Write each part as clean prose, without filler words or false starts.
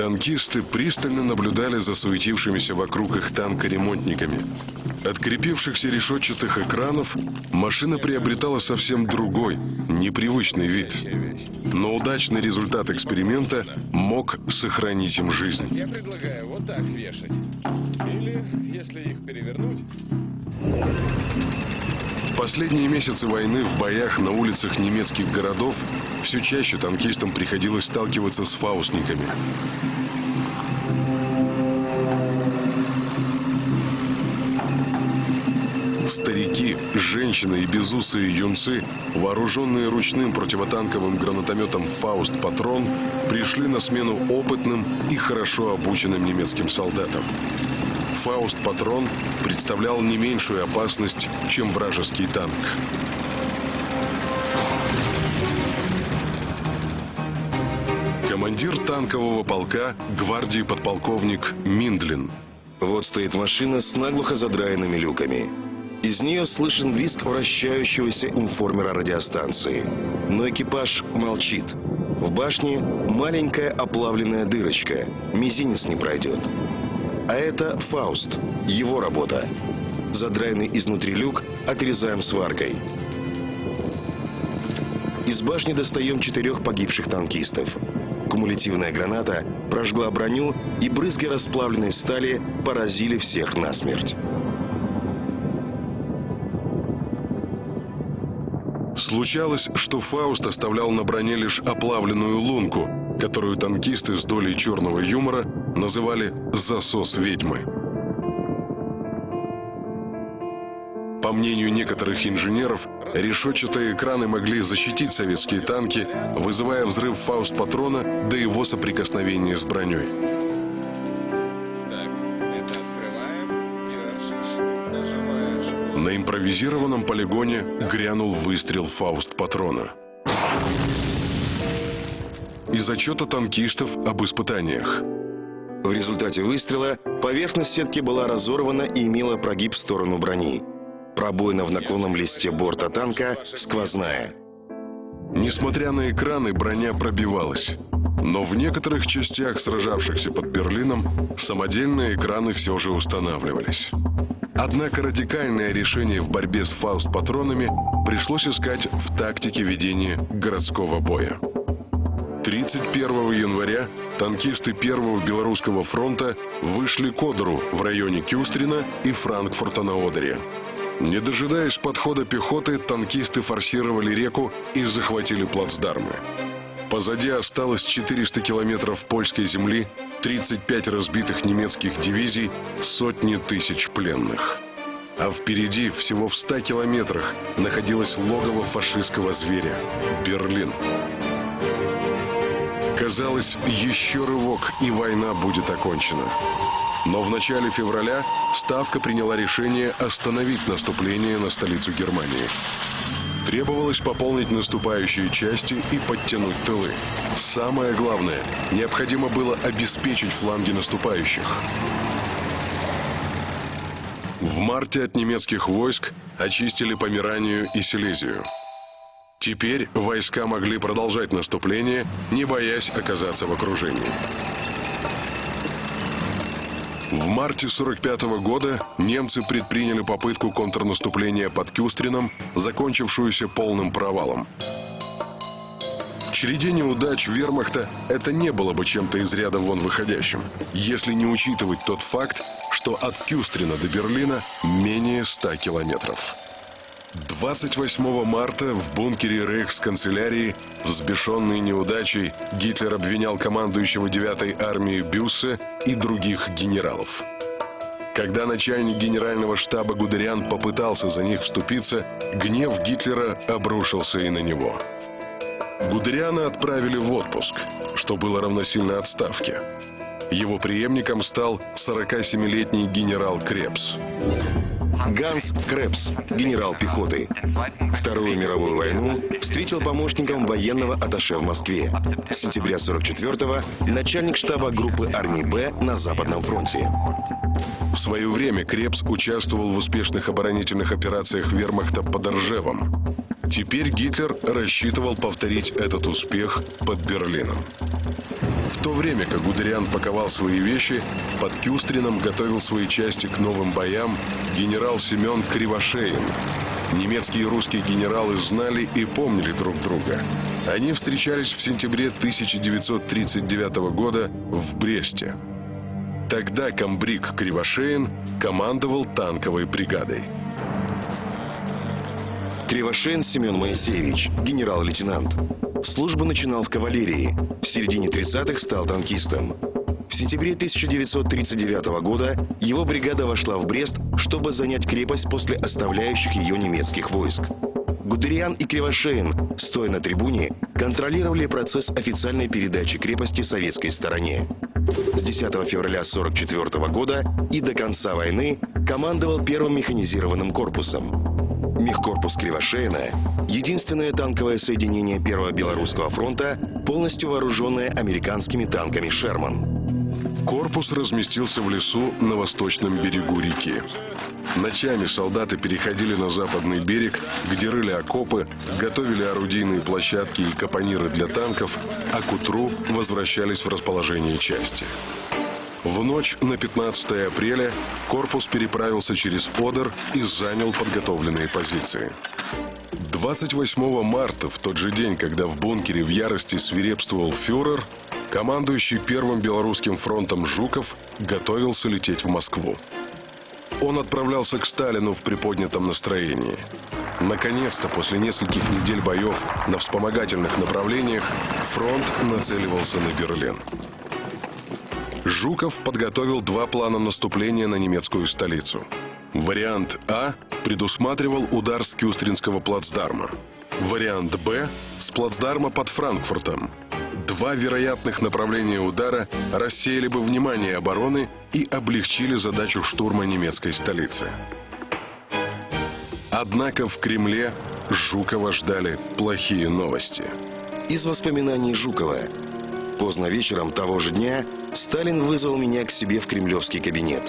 Танкисты пристально наблюдали за суетившимися вокруг их танка ремонтниками. От крепившихся решетчатых экранов машина приобретала совсем другой, непривычный вид. Но удачный результат эксперимента мог сохранить им жизнь. Я предлагаю вот так вешать. Или, если их перевернуть... В последние месяцы войны в боях на улицах немецких городов все чаще танкистам приходилось сталкиваться с фаустниками. Старики, женщины и безусые юнцы, вооруженные ручным противотанковым гранатометом «Фауст-Патрон», пришли на смену опытным и хорошо обученным немецким солдатам. «Фауст-Патрон» представлял не меньшую опасность, чем вражеский танк. Командир танкового полка гвардии подполковник Миндлин. Вот стоит машина с наглухо задраенными люками. Из нее слышен визг вращающегося информера радиостанции. Но экипаж молчит. В башне маленькая оплавленная дырочка. Мизинец не пройдет. А это «Фауст». Его работа. Задраенный изнутри люк отрезаем сваркой. Из башни достаем 4 погибших танкистов. Кумулятивная граната прожгла броню, и брызги расплавленной стали поразили всех насмерть. Случалось, что «Фауст» оставлял на броне лишь оплавленную лунку, которую танкисты с долей черного юмора называли «засос ведьмы». По мнению некоторых инженеров, решетчатые экраны могли защитить советские танки, вызывая взрыв «Фауст-Патрона» до его соприкосновения с броней. Так, это открываем, держишь, нажимаешь. На импровизированном полигоне грянул выстрел «Фауст-Патрона». Из отчета танкистов об испытаниях. В результате выстрела поверхность сетки была разорвана и имела прогиб в сторону брони. Пробоина в наклонном листе борта танка сквозная. Несмотря на экраны, броня пробивалась. Но в некоторых частях, сражавшихся под Берлином, самодельные экраны все же устанавливались. Однако радикальное решение в борьбе с «Фауст-Патронами» пришлось искать в тактике ведения городского боя. 31 января танкисты Первого Белорусского фронта вышли к Одеру в районе Кюстрина и Франкфурта на Одере. Не дожидаясь подхода пехоты, танкисты форсировали реку и захватили плацдармы. Позади осталось 400 километров польской земли, 35 разбитых немецких дивизий, сотни тысяч пленных. А впереди, всего в 100 километрах, находилось логово фашистского зверя – Берлин. Казалось, еще рывок, и война будет окончена. Но в начале февраля Ставка приняла решение остановить наступление на столицу Германии. Требовалось пополнить наступающие части и подтянуть тылы. Самое главное, необходимо было обеспечить фланги наступающих. В марте от немецких войск очистили Померанию и Силезию. Теперь войска могли продолжать наступление, не боясь оказаться в окружении. В марте 1945 года немцы предприняли попытку контрнаступления под Кюстрином, закончившуюся полным провалом. В череде неудач вермахта это не было бы чем-то из ряда вон выходящим, если не учитывать тот факт, что от Кюстрина до Берлина менее 100 километров. 28 марта в бункере рейхсканцелярии, взбешенный неудачей, Гитлер обвинял командующего 9-й армией Бюссе и других генералов. Когда начальник генерального штаба Гудериан попытался за них вступиться, гнев Гитлера обрушился и на него. Гудериана отправили в отпуск, что было равносильно отставке. Его преемником стал 47-летний генерал Кребс. Ганс Кребс, генерал пехоты. Вторую мировую войну встретил помощником военного атташе в Москве. С сентября 1944-го начальник штаба группы армии «Б» на Западном фронте. В свое время Кребс участвовал в успешных оборонительных операциях вермахта под Ржевом. Теперь Гитлер рассчитывал повторить этот успех под Берлином. В то время как Гудериан паковал свои вещи, под Кюстрином готовил свои части к новым боям генерал Семен Кривошеин. Немецкие и русские генералы знали и помнили друг друга. Они встречались в сентябре 1939 года в Бресте. Тогда комбриг Кривошеин командовал танковой бригадой. Кривошеин Семен Моисеевич, генерал-лейтенант. Службу начинал в кавалерии. В середине 30-х стал танкистом. В сентябре 1939 года его бригада вошла в Брест, чтобы занять крепость после оставляющих ее немецких войск. Гудериан и Кривошеин, стоя на трибуне, контролировали процесс официальной передачи крепости советской стороне. С 10 февраля 1944 года и до конца войны командовал первым механизированным корпусом. Мехкорпус Кривошеина – единственное танковое соединение Первого Белорусского фронта, полностью вооруженное американскими танками «Шерман». Корпус разместился в лесу на восточном берегу реки. Ночами солдаты переходили на западный берег, где рыли окопы, готовили орудийные площадки и капониры для танков, а к утру возвращались в расположение части. В ночь на 15 апреля корпус переправился через Одер и занял подготовленные позиции. 28 марта, в тот же день, когда в бункере в ярости свирепствовал фюрер, командующий Первым Белорусским фронтом Жуков готовился лететь в Москву. Он отправлялся к Сталину в приподнятом настроении. Наконец-то, после нескольких недель боев на вспомогательных направлениях, фронт нацеливался на Берлин. Жуков подготовил два плана наступления на немецкую столицу. Вариант А предусматривал удар с Кюстринского плацдарма. Вариант Б с плацдарма под Франкфуртом. Два вероятных направления удара рассеяли бы внимание обороны и облегчили задачу штурма немецкой столицы. Однако в Кремле Жукова ждали плохие новости. Из воспоминаний Жукова. Поздно вечером того же дня Сталин вызвал меня к себе в кремлевский кабинет.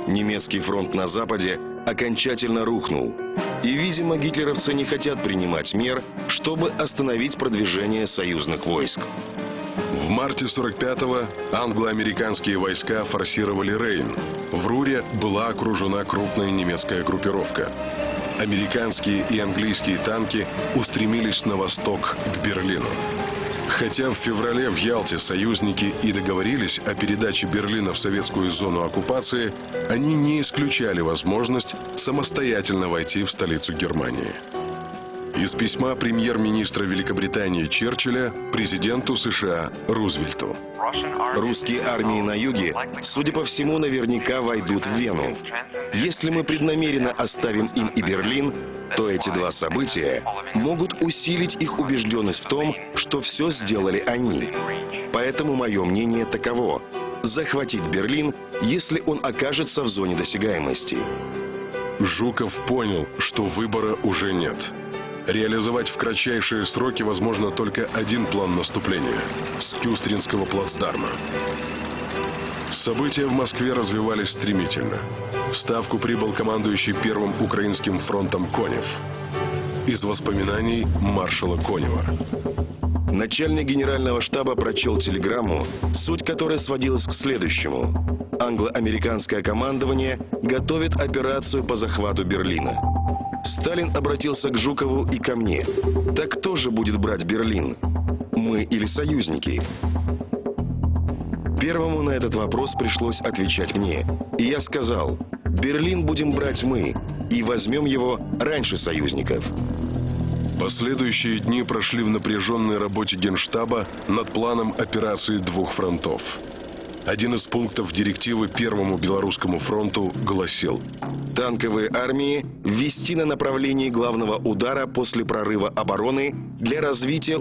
Немецкий фронт на Западе окончательно рухнул. И, видимо, гитлеровцы не хотят принимать мер, чтобы остановить продвижение союзных войск. В марте 45-го англо-американские войска форсировали Рейн. В Руре была окружена крупная немецкая группировка. Американские и английские танки устремились на восток к Берлину. Хотя в феврале в Ялте союзники и договорились о передаче Берлина в советскую зону оккупации, они не исключали возможность самостоятельно войти в столицу Германии. Из письма премьер-министра Великобритании Черчилля президенту США Рузвельту. Русские армии на юге, судя по всему, наверняка войдут в Вену. Если мы преднамеренно оставим им и Берлин, то эти два события могут усилить их убежденность в том, что все сделали они. Поэтому мое мнение таково: захватить Берлин, если он окажется в зоне досягаемости. Жуков понял, что выбора уже нет. Реализовать в кратчайшие сроки возможно только один план наступления – с Кюстринского плацдарма. События в Москве развивались стремительно. В Ставку прибыл командующий Первым Украинским фронтом Конев. Из воспоминаний маршала Конева. Начальник генерального штаба прочел телеграмму, суть которой сводилась к следующему. Англо-американское командование готовит операцию по захвату Берлина. Сталин обратился к Жукову и ко мне. Так кто же будет брать Берлин? Мы или союзники? Первому на этот вопрос пришлось отвечать мне. И я сказал: Берлин будем брать мы, и возьмем его раньше союзников. Последующие дни прошли в напряженной работе Генштаба над планом операции двух фронтов. Один из пунктов директивы Первому Белорусскому фронту гласил: танковые армии ввести на направлении главного удара после прорыва обороны для развития